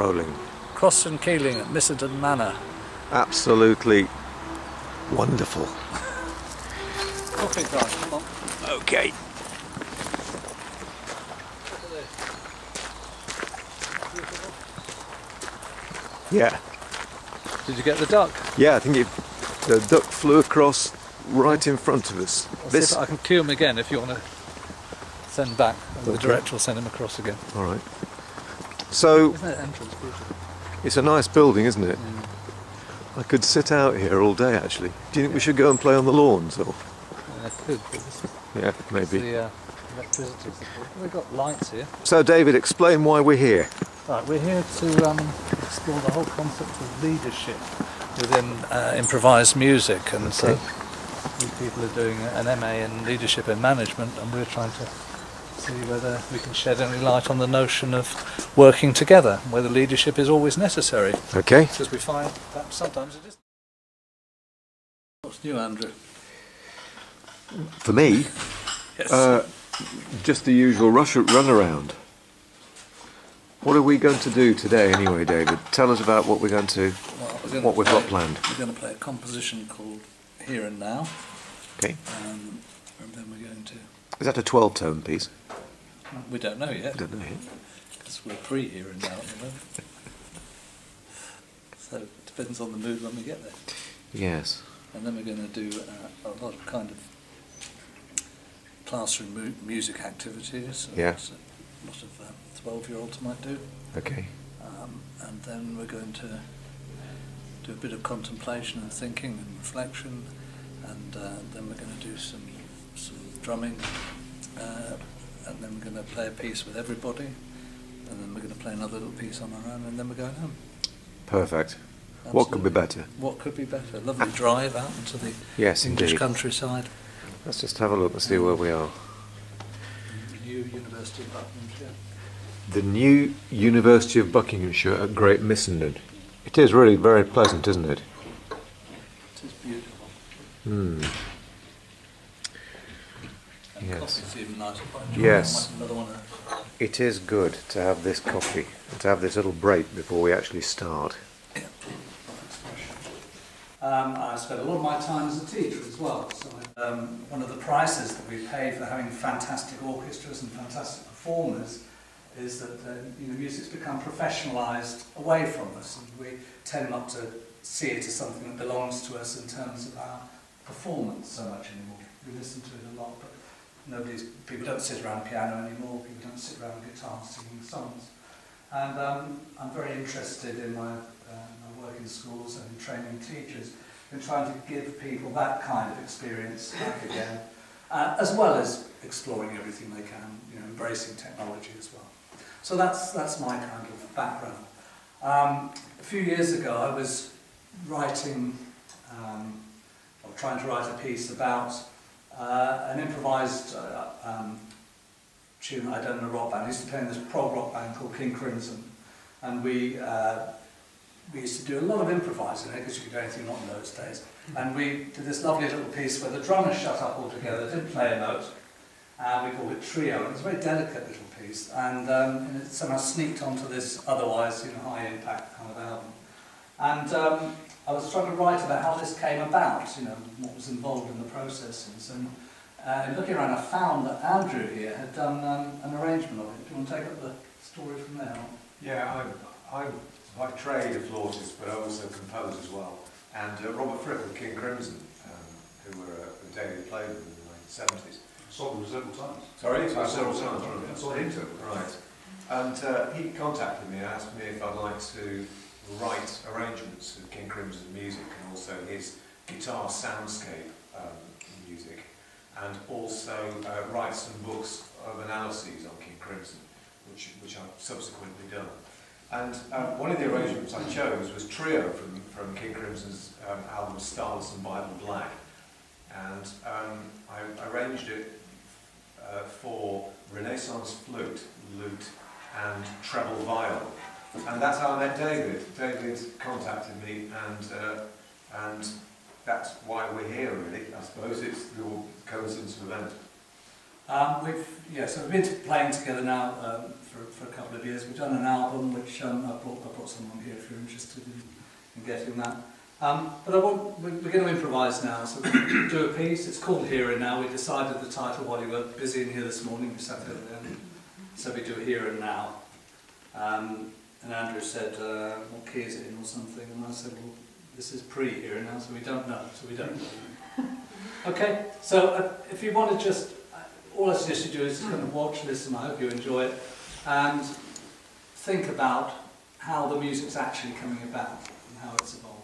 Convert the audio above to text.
rolling. Cross and Keeling at Missenden Manor. Absolutely wonderful. Coffee time, come on. Okay. Yeah. Did you get the duck? Yeah, I think the duck flew across right in front of us. I'll see if I can cue him again if you want to send back. The director will send him across again. All right. So, isn't it entrance beautiful? It's a nice building, isn't it? Mm. I could sit out here all day, actually. Do you think we should go and play on the lawns? Or? I could, but yeah, maybe. The electricity support. We've got lights here. So, David, explain why we're here. Right, we're here to explore the whole concept of leadership within improvised music, and so these people are doing an MA in leadership and management, and we're trying to see whether we can shed any light on the notion of working together, whether leadership is always necessary. Okay. Because we find that sometimes it is. What's new, Andrew? For me, yes. Just the usual run around. What are we going to do today anyway, David? Tell us about what we're going to, what we've got planned. We're going to play a composition called Here and Now. Okay. And then we're going to... Is that a 12-tone piece? We don't know yet. We don't know yet. Because we're pre-here and now at the moment. So it depends on the mood when we get there. Yes. And then we're going to do a lot of kind of classroom music activities. Yeah. A lot of 12-year-olds might do. Okay. And then we're going to do a bit of contemplation and thinking and reflection, and then we're going to do some drumming, and then we're going to play a piece with everybody, and then we're going to play another little piece on our own, and then we're going home. Perfect. Absolutely. What could be better? What could be better? A lovely drive out into the yes, English indeed. Countryside. Let's just have a look and see where we are. The new University of Buckinghamshire. The new University of Buckinghamshire at Great Missenden. It is really very pleasant, isn't it? It is beautiful. Hmm. And yes. coffee's even nicer. Yes. Another one. It is good to have this coffee, and to have this little break before we actually start. Yeah. I spent a lot of my time as a teacher as well. So one of the prices that we pay for having fantastic orchestras and fantastic performers is that music's become professionalised away from us, and we tend not to see it as something that belongs to us in terms of our performance so much anymore. We listen to it a lot, but people don't sit around a piano anymore, people don't sit around a guitar singing songs. And I'm very interested in my work in schools and in training teachers, in trying to give people that kind of experience back again, as well as exploring everything they can, embracing technology as well. So that's my kind of background. A few years ago I was writing, or trying to write a piece about an improvised tune I'd done in a rock band. I used to play in this prog rock band called King Crimson, and we used to do a lot of improvising because you could do anything not in those days. And we did this lovely little piece where the drummer shut up altogether, didn't play a note. We called it Trio, and it was a very delicate little piece, and it somehow sneaked onto this otherwise high impact kind of album. And I was trying to write about how this came about, what was involved in the processes, and in looking around I found that Andrew here had done an arrangement of it. Do you want to take up the story from there? Yeah, I'm by trade a flautist, but I also compose as well. And Robert Fripp of King Crimson, who were a daily played with in the 1970s. Saw them several times. Sorry? Several times, right. Saw him too. Right. And he contacted me and asked me if I'd like to write arrangements of King Crimson music and also his guitar soundscape music, and also write some books of analyses on King Crimson, which I've subsequently done. And one of the arrangements I chose was Trio from King Crimson's album Starless and Bible Black. And I arranged it for Renaissance flute, lute and treble viol. And that's how I met David. David contacted me, and that's why we're here really. I suppose it's the coincidence of event. So we've been playing together now for a couple of years. We've done an album which I brought someone here if you're interested in getting that. But we're going to improvise now, so we're going to do a piece. It's called Here and Now. We decided the title while you were busy in here this morning. We sat over there, so we do Here and Now. And Andrew said, what key is it in or something? And I said, well, this is pre-Here and Now, so we don't know. Okay, so if you want to just, all I suggest you do is kind of watch, listen, I hope you enjoy it, and think about how the music's actually coming about and how it's evolving.